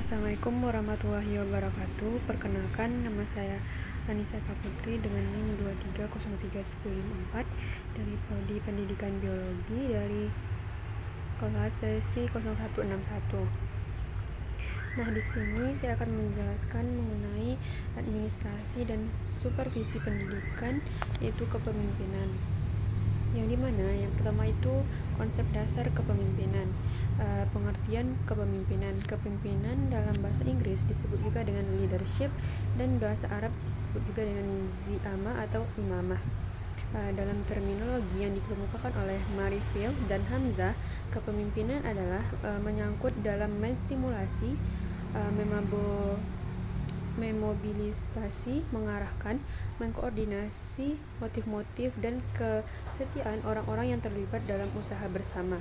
Assalamualaikum warahmatullahi wabarakatuh. Perkenalkan, nama saya Anissa Putri dengan NIM 2303154 dari Prodi Pendidikan Biologi dari kelas sesi 0161. Nah, di sini saya akan menjelaskan mengenai administrasi dan supervisi pendidikan, yaitu kepemimpinan. Yang dimana yang pertama itu konsep dasar kepemimpinan. Pengertian kepemimpinan dalam bahasa Inggris disebut juga dengan leadership, dan bahasa Arab disebut juga dengan zi'ama atau imamah. Dalam terminologi yang dikemukakan oleh Marifil dan Hamzah, kepemimpinan adalah menyangkut dalam menstimulasi, memobilisasi, mengarahkan, mengkoordinasi motif-motif dan kesetiaan orang-orang yang terlibat dalam usaha bersama.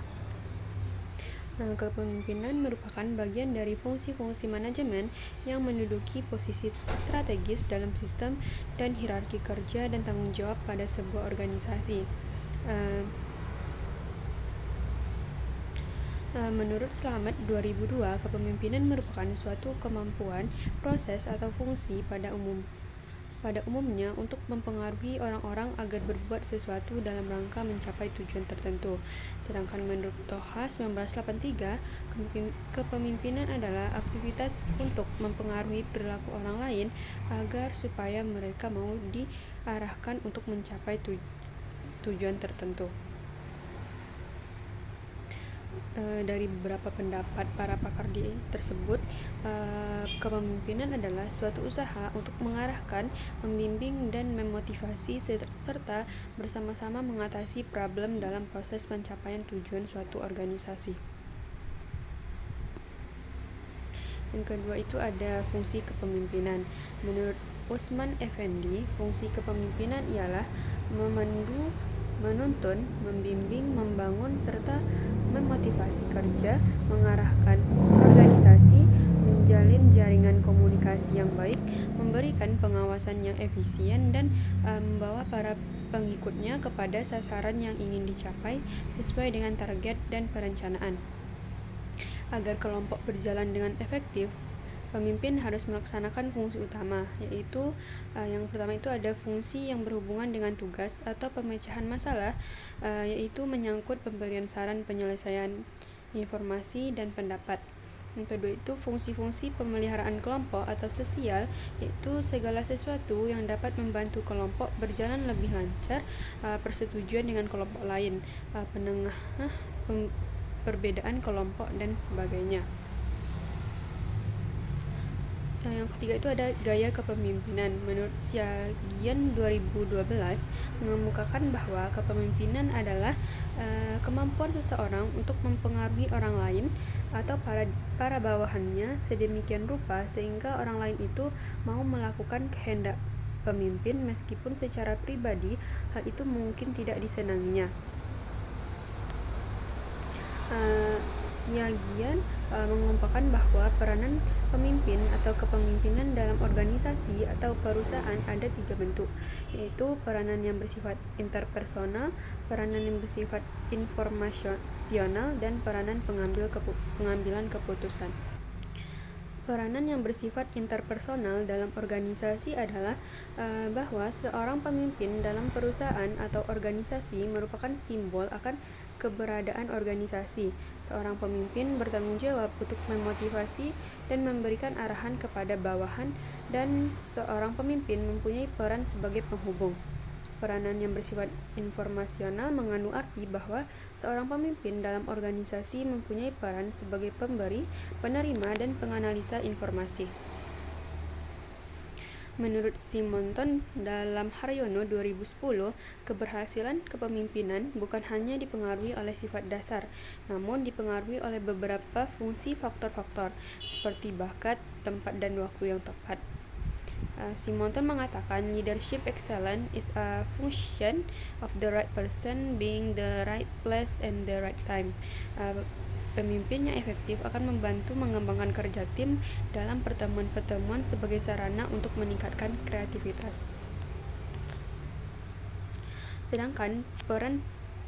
Kepemimpinan merupakan bagian dari fungsi-fungsi manajemen yang menduduki posisi strategis dalam sistem dan hierarki kerja dan tanggung jawab pada sebuah organisasi. Menurut Slamet 2002, kepemimpinan merupakan suatu kemampuan, proses atau fungsi pada umumnya untuk mempengaruhi orang-orang agar berbuat sesuatu dalam rangka mencapai tujuan tertentu. Sedangkan menurut Toha 1983, kepemimpinan adalah aktivitas untuk mempengaruhi perilaku orang lain agar supaya mereka mau diarahkan untuk mencapai tujuan tertentu. Dari beberapa pendapat para pakar tersebut, kepemimpinan adalah suatu usaha untuk mengarahkan, membimbing, dan memotivasi serta bersama-sama mengatasi problem dalam proses pencapaian tujuan suatu organisasi. Yang kedua itu ada fungsi kepemimpinan. Menurut Usman Effendi, fungsi kepemimpinan ialah memandu, menuntun, membimbing, membangun, serta memotivasi kerja, mengarahkan organisasi, menjalin jaringan komunikasi yang baik, memberikan pengawasan yang efisien, dan membawa para pengikutnya kepada sasaran yang ingin dicapai sesuai dengan target dan perencanaan. Agar kelompok berjalan dengan efektif, pemimpin harus melaksanakan fungsi utama, yaitu yang pertama itu ada fungsi yang berhubungan dengan tugas atau pemecahan masalah, yaitu menyangkut pemberian saran, penyelesaian informasi, dan pendapat. Yang kedua itu fungsi-fungsi pemeliharaan kelompok atau sosial, yaitu segala sesuatu yang dapat membantu kelompok berjalan lebih lancar, persetujuan dengan kelompok lain, penengah perbedaan kelompok, dan sebagainya. Yang ketiga itu ada gaya kepemimpinan. Menurut Siagian 2012 mengemukakan bahwa kepemimpinan adalah kemampuan seseorang untuk mempengaruhi orang lain atau para bawahannya sedemikian rupa sehingga orang lain itu mau melakukan kehendak pemimpin meskipun secara pribadi hal itu mungkin tidak disenanginya. Siagian mengemukakan bahwa peranan pemimpin atau kepemimpinan dalam organisasi atau perusahaan ada 3 bentuk, yaitu peranan yang bersifat interpersonal, peranan yang bersifat informasional, dan peranan pengambilan keputusan. Peranan yang bersifat interpersonal dalam organisasi adalah bahwa seorang pemimpin dalam perusahaan atau organisasi merupakan simbol akan keberadaan organisasi. Seorang pemimpin bertanggung jawab untuk memotivasi dan memberikan arahan kepada bawahan, dan seorang pemimpin mempunyai peran sebagai penghubung. Peranan yang bersifat informasional mengandung arti bahwa seorang pemimpin dalam organisasi mempunyai peran sebagai pemberi, penerima, dan penganalisa informasi. Menurut Simonton dalam Haryono 2010, keberhasilan kepemimpinan bukan hanya dipengaruhi oleh sifat dasar, namun dipengaruhi oleh beberapa fungsi faktor-faktor seperti bakat, tempat, dan waktu yang tepat. Simonton mengatakan leadership excellence is a function of the right person being the right place and the right time. Pemimpin yang efektif akan membantu mengembangkan kerja tim dalam pertemuan-pertemuan sebagai sarana untuk meningkatkan kreativitas. Sedangkan peran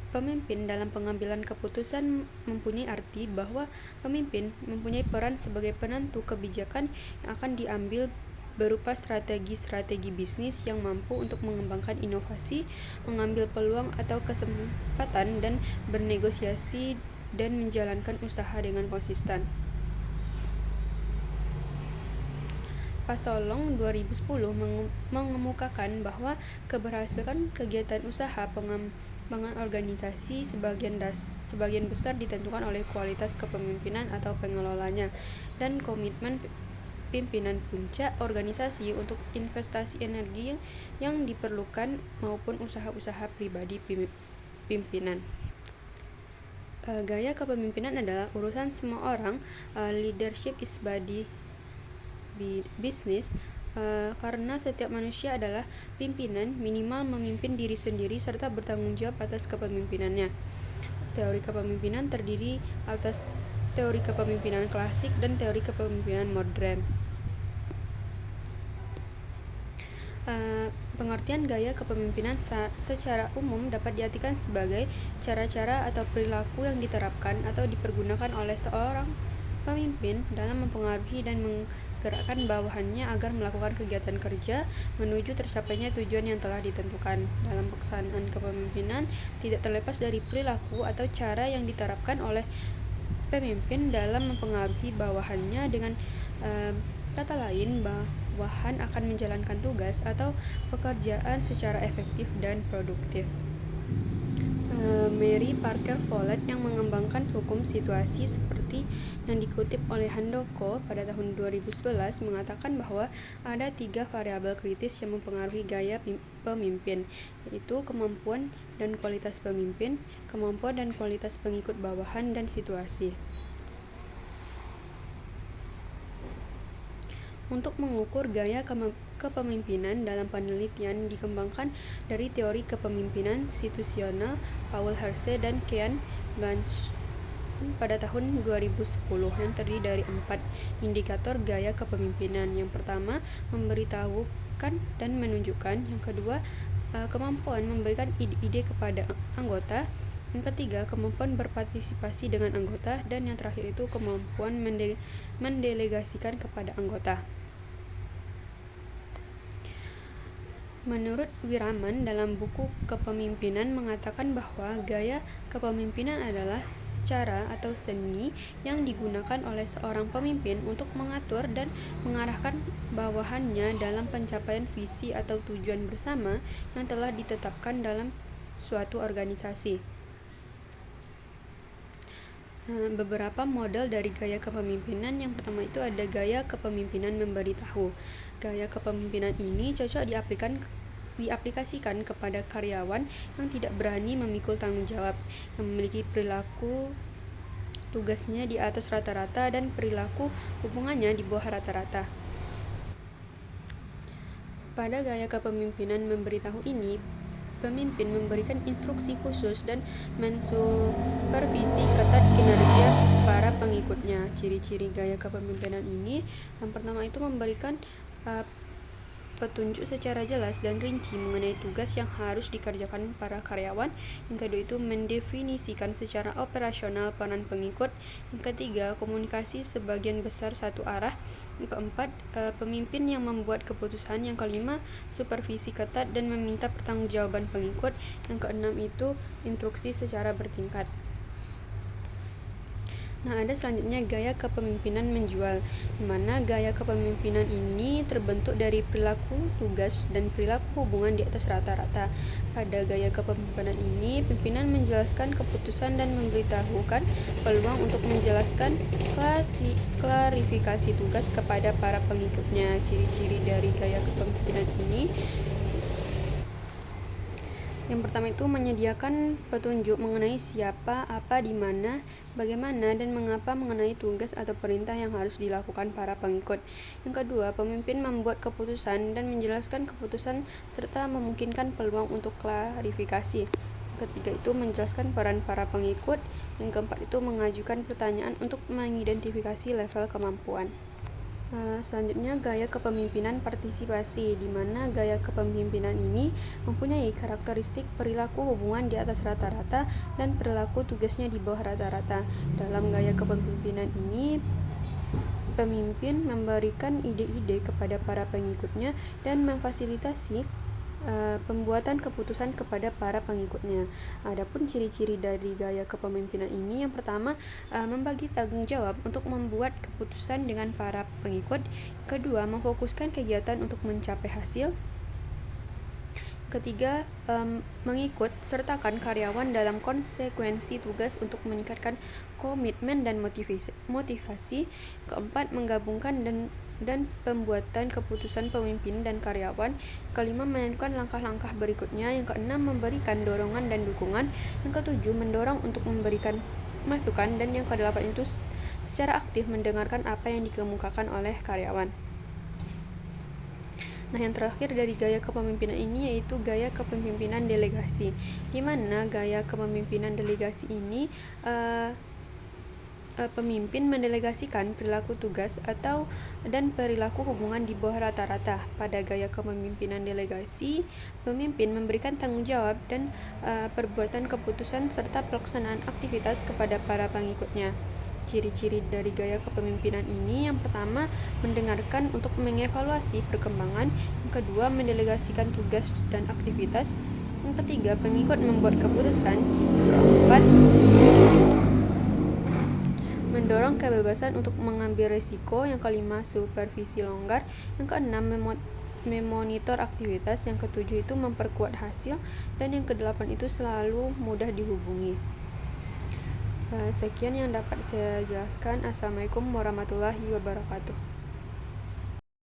pemimpin dalam pengambilan keputusan mempunyai arti bahwa pemimpin mempunyai peran sebagai penentu kebijakan yang akan diambil berupa strategi-strategi bisnis yang mampu untuk mengembangkan inovasi, mengambil peluang atau kesempatan, dan bernegosiasi dan menjalankan usaha dengan konsisten. Pasolong 2010 mengemukakan bahwa keberhasilan kegiatan usaha pengembangan organisasi sebagian besar ditentukan oleh kualitas kepemimpinan atau pengelolanya dan komitmen pimpinan puncak organisasi untuk investasi energi yang diperlukan maupun usaha-usaha pribadi pimpinan. Gaya kepemimpinan adalah urusan semua orang. Leadership is body business, karena setiap manusia adalah pimpinan, minimal memimpin diri sendiri serta bertanggung jawab atas kepemimpinannya. Teori kepemimpinan terdiri atas teori kepemimpinan klasik dan teori kepemimpinan modern. Pengertian gaya kepemimpinan secara umum dapat diartikan sebagai cara-cara atau perilaku yang diterapkan atau dipergunakan oleh seorang pemimpin dalam mempengaruhi dan menggerakkan bawahannya agar melakukan kegiatan kerja menuju tercapainya tujuan yang telah ditentukan. Dalam pelaksanaan kepemimpinan tidak terlepas dari perilaku atau cara yang diterapkan oleh pemimpin dalam mempengaruhi bawahannya. Dengan kata lain, bawahan akan menjalankan tugas atau pekerjaan secara efektif dan produktif. Mary Parker Follett yang mengembangkan hukum situasi seperti yang dikutip oleh Handoko pada tahun 2011 mengatakan bahwa ada 3 variabel kritis yang mempengaruhi gaya pemimpin, yaitu kemampuan dan kualitas pemimpin, kemampuan dan kualitas pengikut bawahan, dan situasi. Untuk mengukur gaya kepemimpinan dalam penelitian dikembangkan dari teori kepemimpinan situasional Paul Hersey dan Kean Blanch pada tahun 2010 yang terdiri dari 4 indikator gaya kepemimpinan. Yang pertama, memberitahukan dan menunjukkan. Yang kedua, kemampuan memberikan ide-ide kepada anggota. Yang ketiga, kemampuan berpartisipasi dengan anggota. Dan yang terakhir itu kemampuan mendelegasikan kepada anggota. Menurut Wiraman dalam buku Kepemimpinan mengatakan bahwa gaya kepemimpinan adalah cara atau seni yang digunakan oleh seorang pemimpin untuk mengatur dan mengarahkan bawahannya dalam pencapaian visi atau tujuan bersama yang telah ditetapkan dalam suatu organisasi. Beberapa model dari gaya kepemimpinan. Yang pertama itu ada gaya kepemimpinan memberitahu. Gaya kepemimpinan ini cocok diaplikasikan kepada karyawan yang tidak berani memikul tanggung jawab, yang memiliki perilaku tugasnya di atas rata-rata dan perilaku hubungannya di bawah rata-rata. Pada gaya kepemimpinan memberitahu ini, pemimpin memberikan instruksi khusus dan mensupervisi ketat kinerja para pengikutnya. Ciri-ciri gaya kepemimpinan ini, yang pertama itu memberikan petunjuk secara jelas dan rinci mengenai tugas yang harus dikerjakan para karyawan. Yang kedua itu mendefinisikan secara operasional peran pengikut. Yang ketiga, komunikasi sebagian besar satu arah. Yang keempat, pemimpin yang membuat keputusan. Yang kelima, supervisi ketat dan meminta pertanggungjawaban pengikut. Yang keenam itu instruksi secara bertingkat. Nah, ada selanjutnya gaya kepemimpinan menjual, di mana gaya kepemimpinan ini terbentuk dari perilaku tugas dan perilaku hubungan di atas rata-rata. Pada gaya kepemimpinan ini, pimpinan menjelaskan keputusan dan memberitahukan peluang untuk menjelaskan klarifikasi tugas kepada para pengikutnya. Ciri-ciri dari gaya kepemimpinan ini, yang pertama itu menyediakan petunjuk mengenai siapa, apa, di mana, bagaimana, dan mengapa mengenai tugas atau perintah yang harus dilakukan para pengikut. Yang kedua, pemimpin membuat keputusan dan menjelaskan keputusan serta memungkinkan peluang untuk klarifikasi. Yang ketiga itu menjelaskan peran para pengikut. Yang keempat itu mengajukan pertanyaan untuk mengidentifikasi level kemampuan. Selanjutnya gaya kepemimpinan partisipasi, di mana gaya kepemimpinan ini mempunyai karakteristik perilaku hubungan di atas rata-rata dan perilaku tugasnya di bawah rata-rata. Dalam gaya kepemimpinan ini, pemimpin memberikan ide-ide kepada para pengikutnya dan memfasilitasi pembuatan keputusan kepada para pengikutnya. Adapun ciri-ciri dari gaya kepemimpinan ini, yang pertama, membagi tanggung jawab untuk membuat keputusan dengan para pengikut. Kedua, memfokuskan kegiatan untuk mencapai hasil. Ketiga, mengikut sertakan karyawan dalam konsekuensi tugas untuk meningkatkan komitmen dan motivasi. Keempat, menggabungkan dan pembuatan keputusan pemimpin dan karyawan. Kelima, menentukan langkah-langkah berikutnya. Yang keenam, memberikan dorongan dan dukungan. Yang ketujuh, mendorong untuk memberikan masukan. Dan yang kedelapan itu secara aktif mendengarkan apa yang dikemukakan oleh karyawan. Nah, yang terakhir dari gaya kepemimpinan ini yaitu gaya kepemimpinan delegasi, di mana gaya kepemimpinan delegasi ini pemimpin mendelegasikan perilaku tugas dan perilaku hubungan di bawah rata-rata. Pada gaya kepemimpinan delegasi, pemimpin memberikan tanggung jawab dan perbuatan keputusan serta pelaksanaan aktivitas kepada para pengikutnya. Ciri-ciri dari gaya kepemimpinan ini, yang pertama, mendengarkan untuk mengevaluasi perkembangan. Yang kedua, mendelegasikan tugas dan aktivitas. Yang ketiga, pengikut membuat keputusan. Yang keempat, mendorong kebebasan untuk mengambil risiko. Yang kelima, supervisi longgar. Yang keenam, memonitor aktivitas. Yang ketujuh itu memperkuat hasil. Dan yang kedelapan itu selalu mudah dihubungi. Sekian yang dapat saya jelaskan. Assalamualaikum warahmatullahi wabarakatuh.